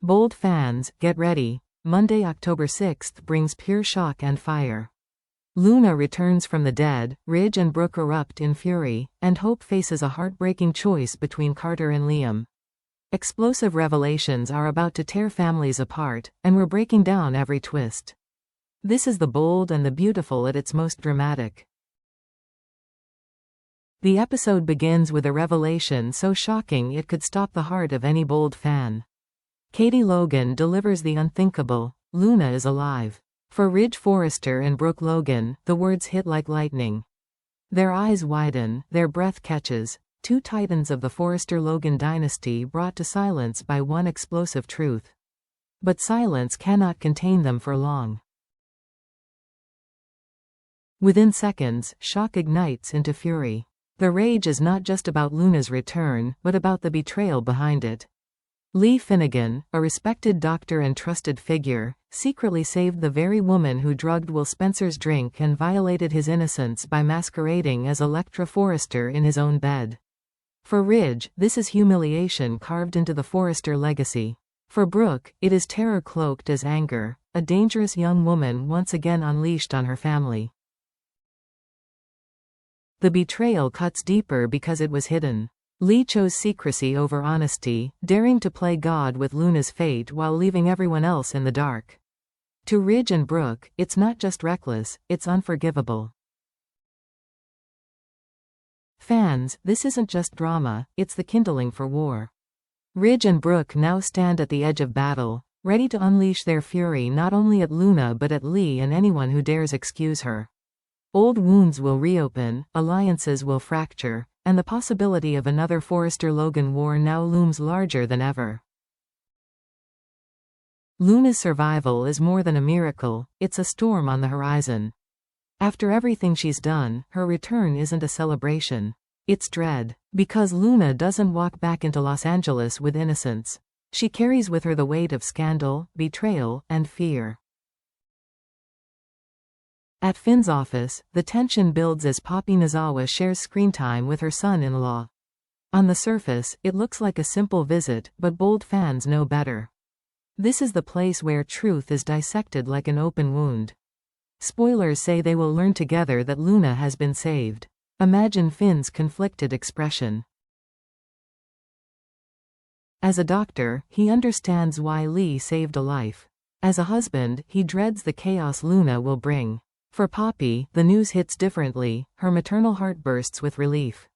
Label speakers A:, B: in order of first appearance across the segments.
A: Bold fans, get ready. Monday, October 6th brings pure shock and fire. Luna returns from the dead, Ridge and Brooke erupt in fury, and Hope faces a heartbreaking choice between Carter and Liam. Explosive revelations are about to tear families apart, and we're breaking down every twist. This is The Bold and the Beautiful at its most dramatic. The episode begins with a revelation so shocking it could stop the heart of any Bold fan. Katie Logan delivers the unthinkable: Luna is alive. For Ridge Forrester and Brooke Logan, the words hit like lightning. Their eyes widen, their breath catches, two titans of the Forrester-Logan dynasty brought to silence by one explosive truth. But silence cannot contain them for long. Within seconds, shock ignites into fury. The rage is not just about Luna's return, but about the betrayal behind it. Lee Finnegan, a respected doctor and trusted figure, secretly saved the very woman who drugged Will Spencer's drink and violated his innocence by masquerading as Electra Forrester in his own bed. For Ridge, this is humiliation carved into the Forrester legacy. For Brooke, it is terror cloaked as anger, a dangerous young woman once again unleashed on her family. The betrayal cuts deeper because it was hidden. Lee chose secrecy over honesty, daring to play God with Luna's fate while leaving everyone else in the dark. To Ridge and Brooke, it's not just reckless, it's unforgivable. Fans, this isn't just drama, it's the kindling for war. Ridge and Brooke now stand at the edge of battle, ready to unleash their fury not only at Luna but at Lee and anyone who dares excuse her. Old wounds will reopen, alliances will fracture, and the possibility of another Forrester-Logan war now looms larger than ever. Luna's survival is more than a miracle, it's a storm on the horizon. After everything she's done, her return isn't a celebration. It's dread. Because Luna doesn't walk back into Los Angeles with innocence. She carries with her the weight of scandal, betrayal, and fear. At Finn's office, the tension builds as Poppy Nozawa shares screen time with her son-in-law. On the surface, it looks like a simple visit, but Bold fans know better. This is the place where truth is dissected like an open wound. Spoilers say they will learn together that Luna has been saved. Imagine Finn's conflicted expression. As a doctor, he understands why Lee saved a life. As a husband, he dreads the chaos Luna will bring. For Poppy, the news hits differently, her maternal heart bursts with relief.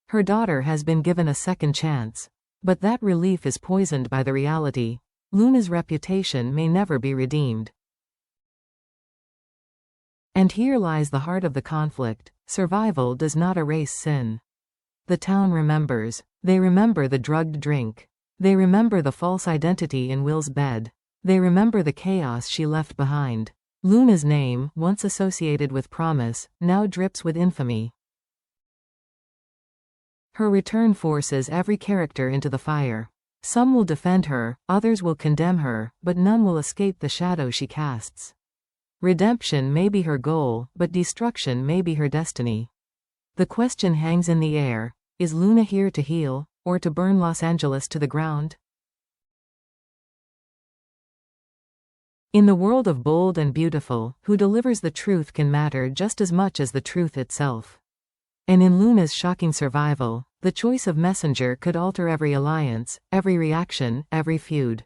A: Her daughter has been given a second chance. But that relief is poisoned by the reality: Luna's reputation may never be redeemed. And here lies the heart of the conflict: survival does not erase sin. The town remembers. They remember the drugged drink. They remember the false identity in Will's bed. They remember the chaos she left behind. Luna's name, once associated with promise, now drips with infamy. Her return forces every character into the fire. Some will defend her, others will condemn her, but none will escape the shadow she casts. Redemption may be her goal, but destruction may be her destiny. The question hangs in the air: is Luna here to heal, or to burn Los Angeles to the ground? In the world of Bold and Beautiful, who delivers the truth can matter just as much as the truth itself. And in Luna's shocking survival, the choice of messenger could alter every alliance, every reaction, every feud.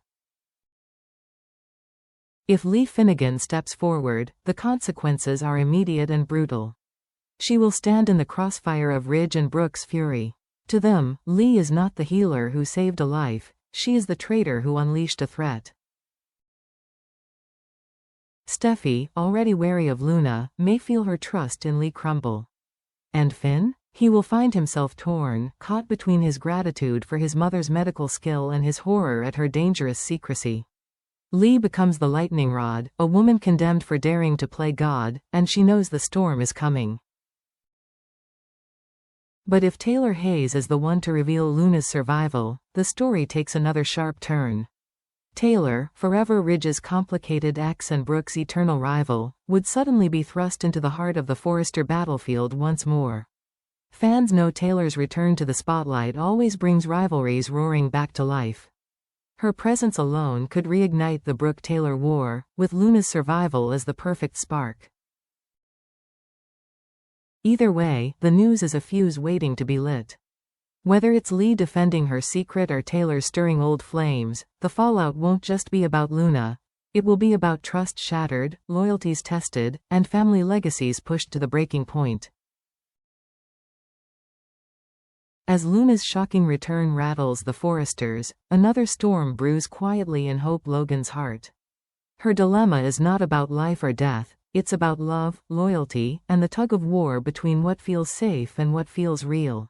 A: If Lee Finnegan steps forward, the consequences are immediate and brutal. She will stand in the crossfire of Ridge and Brooke's fury. To them, Lee is not the healer who saved a life, she is the traitor who unleashed a threat. Steffi, already wary of Luna, may feel her trust in Lee crumble. And Finn? He will find himself torn, caught between his gratitude for his mother's medical skill and his horror at her dangerous secrecy. Lee becomes the lightning rod, a woman condemned for daring to play God, and she knows the storm is coming. But if Taylor Hayes is the one to reveal Luna's survival, the story takes another sharp turn. Taylor, forever Ridge's complicated ex and Brooke's eternal rival, would suddenly be thrust into the heart of the Forrester battlefield once more. Fans know Taylor's return to the spotlight always brings rivalries roaring back to life. Her presence alone could reignite the Brooke-Taylor War, with Luna's survival as the perfect spark. Either way, the news is a fuse waiting to be lit. Whether it's Lee defending her secret or Taylor stirring old flames, the fallout won't just be about Luna. It will be about trust shattered, loyalties tested, and family legacies pushed to the breaking point. As Luna's shocking return rattles the Forresters, another storm brews quietly in Hope Logan's heart. Her dilemma is not about life or death, it's about love, loyalty, and the tug-of-war between what feels safe and what feels real.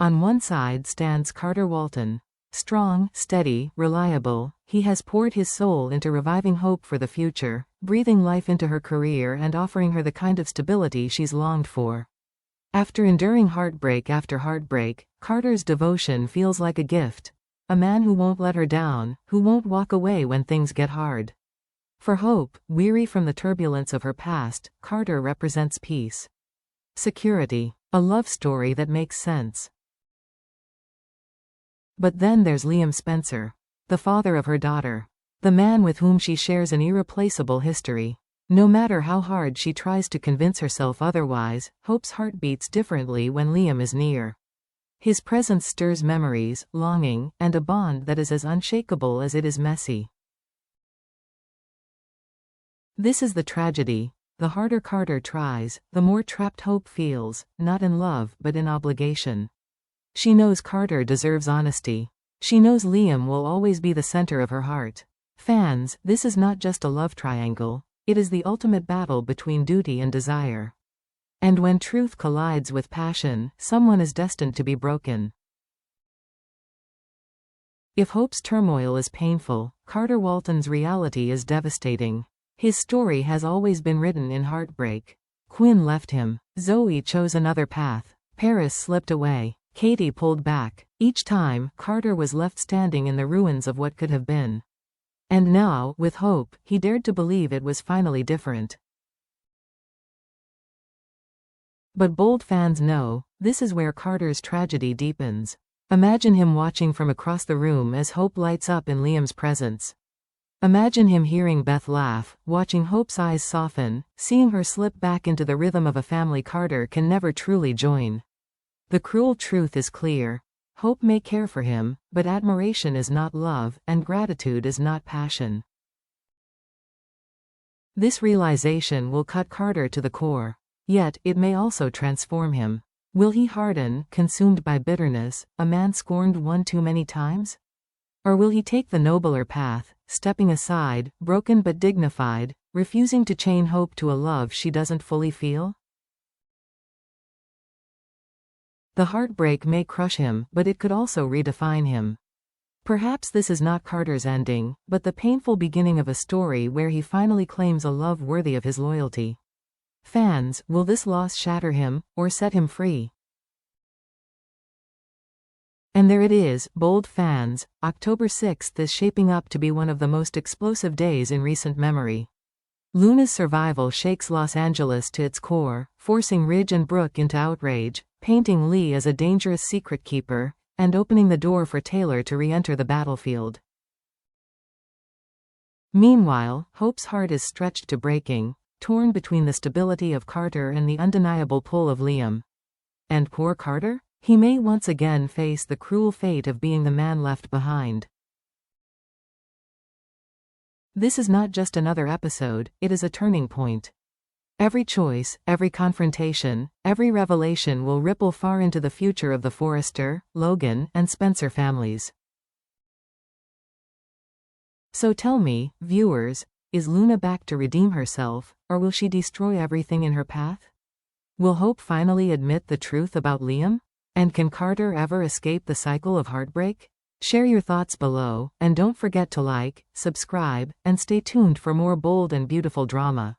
A: On one side stands Carter Walton. Strong, steady, reliable, he has poured his soul into reviving hope for the future, breathing life into her career and offering her the kind of stability she's longed for. After enduring heartbreak after heartbreak, Carter's devotion feels like a gift. A man who won't let her down, who won't walk away when things get hard. For Hope, weary from the turbulence of her past, Carter represents peace. Security. A love story that makes sense. But then there's Liam Spencer. The father of her daughter. The man with whom she shares an irreplaceable history. No matter how hard she tries to convince herself otherwise, Hope's heart beats differently when Liam is near. His presence stirs memories, longing, and a bond that is as unshakable as it is messy. This is the tragedy. The harder Carter tries, the more trapped Hope feels, not in love but in obligation. She knows Carter deserves honesty. She knows Liam will always be the center of her heart. Fans, this is not just a love triangle, it is the ultimate battle between duty and desire. And when truth collides with passion, someone is destined to be broken. If Hope's turmoil is painful, Carter Walton's reality is devastating. His story has always been written in heartbreak. Quinn left him. Zoe chose another path. Paris slipped away. Katie pulled back. Each time, Carter was left standing in the ruins of what could have been. And now, with Hope, he dared to believe it was finally different. But bold fans know, this is where Carter's tragedy deepens. Imagine him watching from across the room as Hope lights up in Liam's presence. Imagine him hearing Beth laugh, watching Hope's eyes soften, seeing her slip back into the rhythm of a family Carter can never truly join. The cruel truth is clear. Hope may care for him, but admiration is not love, and gratitude is not passion. This realization will cut Carter to the core. Yet, it may also transform him. Will he harden, consumed by bitterness, a man scorned one too many times? Or will he take the nobler path, stepping aside, broken but dignified, refusing to chain Hope to a love she doesn't fully feel? The heartbreak may crush him, but it could also redefine him. Perhaps this is not Carter's ending, but the painful beginning of a story where he finally claims a love worthy of his loyalty. Fans, will this loss shatter him, or set him free? And there it is, bold fans, October 6th is shaping up to be one of the most explosive days in recent memory. Luna's survival shakes Los Angeles to its core, forcing Ridge and Brooke into outrage, painting Lee as a dangerous secret keeper, and opening the door for Taylor to re-enter the battlefield. Meanwhile, Hope's heart is stretched to breaking, torn between the stability of Carter and the undeniable pull of Liam. And poor Carter? He may once again face the cruel fate of being the man left behind. This is not just another episode, it is a turning point. Every choice, every confrontation, every revelation will ripple far into the future of the Forrester, Logan, and Spencer families. So tell me, viewers, is Luna back to redeem herself, or will she destroy everything in her path? Will Hope finally admit the truth about Liam? And can Carter ever escape the cycle of heartbreak? Share your thoughts below, and don't forget to like, subscribe, and stay tuned for more bold and beautiful drama.